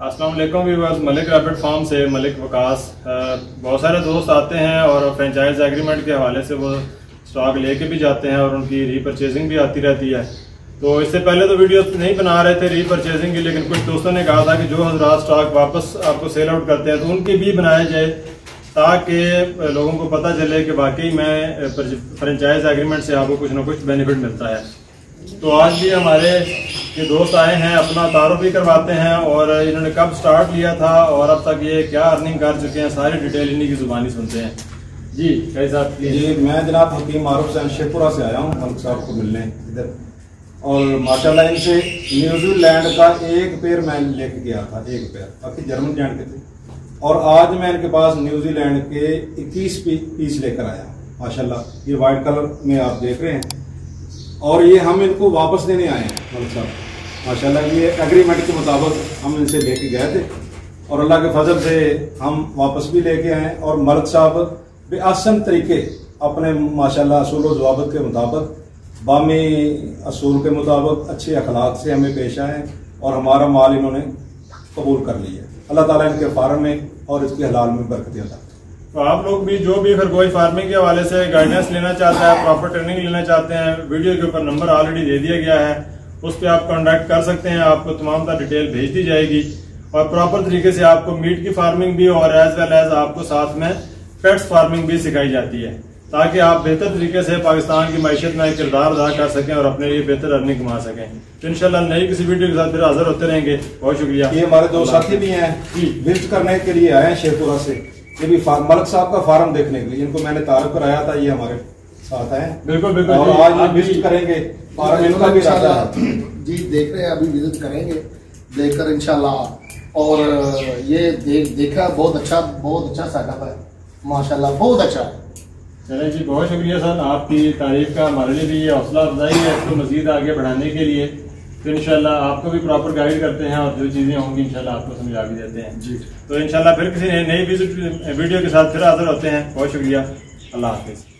अस्सलाम वालेकुम viewers, Malik rapid farm से मलिक वकास। बहुत सारे दोस्त आते हैं और फ्रेंचाइज एग्रीमेंट के हवाले से वो स्टॉक लेके भी जाते हैं और उनकी रीपरचेजिंग भी आती रहती है। तो इससे पहले तो वीडियो नहीं बना रहे थे रीपरचेजिंग की, लेकिन कुछ दोस्तों ने कहा था कि जो हजरात स्टॉक वापस आपको सेल आउट करते हैं तो उनकी भी बनाया जाए ताकि लोगों को पता चले कि वाकई में फ्रेंचाइज एग्रीमेंट से आपको कुछ ना कुछ बेनिफिट मिलता है। तो आज भी हमारे ये दोस्त आए हैं, अपना तारुफ भी करवाते हैं और इन्होंने कब स्टार्ट लिया था और अब तक ये क्या अर्निंग कर चुके हैं, सारी डिटेल इन्हीं की जुबानी सुनते हैं। जी कैसे साहब? जी मैं जनाब हकीम मारूफ से शेखपुरा से आया हूँ मलिक साहब को मिलने इधर, और माशाल्लाह इनसे न्यूजीलैंड का एक पेयर मैं लेके गया था, एक पेयर, बाकी जर्मन लैंड के थे, और आज मैं इनके पास न्यूजीलैंड के 21 पीस लेकर आया माशाल्लाह। ये वाइट कलर में आप देख रहे हैं और ये हम इनको वापस देने आए हैं मलिक साहब माशाल्लाह। ये एग्रीमेंट के मुताबिक हम इनसे लेके गए थे और अल्लाह के फजल से हम वापस भी लेके आए, और मलिक साहब बेअसन तरीके अपने माशाल्लाह असूल व ज़वाबित के मुताबिक, बामी असूल के मुताबिक अच्छे अखलाक से हमें पेश आए और हमारा माल इन्होंने कबूल कर लिया। अल्लाह ताला इनके फार्म में और इसके हलाल में बरकत अता। तो आप लोग भी जो भी खरगोश फार्मिंग के हवाले से गाइडेंस लेना चाहते हैं, प्रॉपर ट्रेनिंग लेना चाहते हैं, वीडियो के ऊपर नंबर ऑलरेडी दे दिया गया है, उस पर आप कॉन्टेक्ट कर सकते हैं। आपको तमाम तरह डिटेल भेज दी जाएगी और प्रॉपर तरीके से आपको मीट की फार्मिंग भी और एज वेल एज आपको साथ में पेट्स फार्मिंग भी सिखाई जाती है, ताकि आप बेहतर तरीके से पाकिस्तान की मैशत में किरदार अदा कर सकें और अपने लिए बेहतर अर्निंग कमा सकें। तो इंशाल्लाह नई किसी वीडियो के साथ फिर हाजिर होते रहेंगे। बहुत शुक्रिया। ये हमारे दो साथी भी हैं, विजिट करने के लिए आए हैं शेखपुरा से, ये भी मलिक साहब का फार्म देखने के लिए। इनको मैंने तारुफ कराया था, ये हमारे साथ हैं। बिल्कुल बिल्कुल, और आज ये विजिट करेंगे और इनका भी इरादा है जी, देख रहे हैं, अभी विजिट करेंगे देखकर इंशाल्लाह। और ये देखा बहुत अच्छा सेटअप है माशाल्लाह, बहुत अच्छा है। चले जी, बहुत शुक्रिया सर, आपकी तारीफ का हमारे लिए भी ये हौसला अफजाई है इसको मजीद आगे बढ़ाने के लिए। तो इंशाल्लाह आपको भी प्रॉपर गाइड करते हैं और जो चीजें होंगी इंशाल्लाह आपको समझा भी देते हैं जी। तो इंशाल्लाह फिर किसी नई वीडियो के साथ फिर हाजिर होते हैं। बहुत शुक्रिया, अल्लाह हाफिज।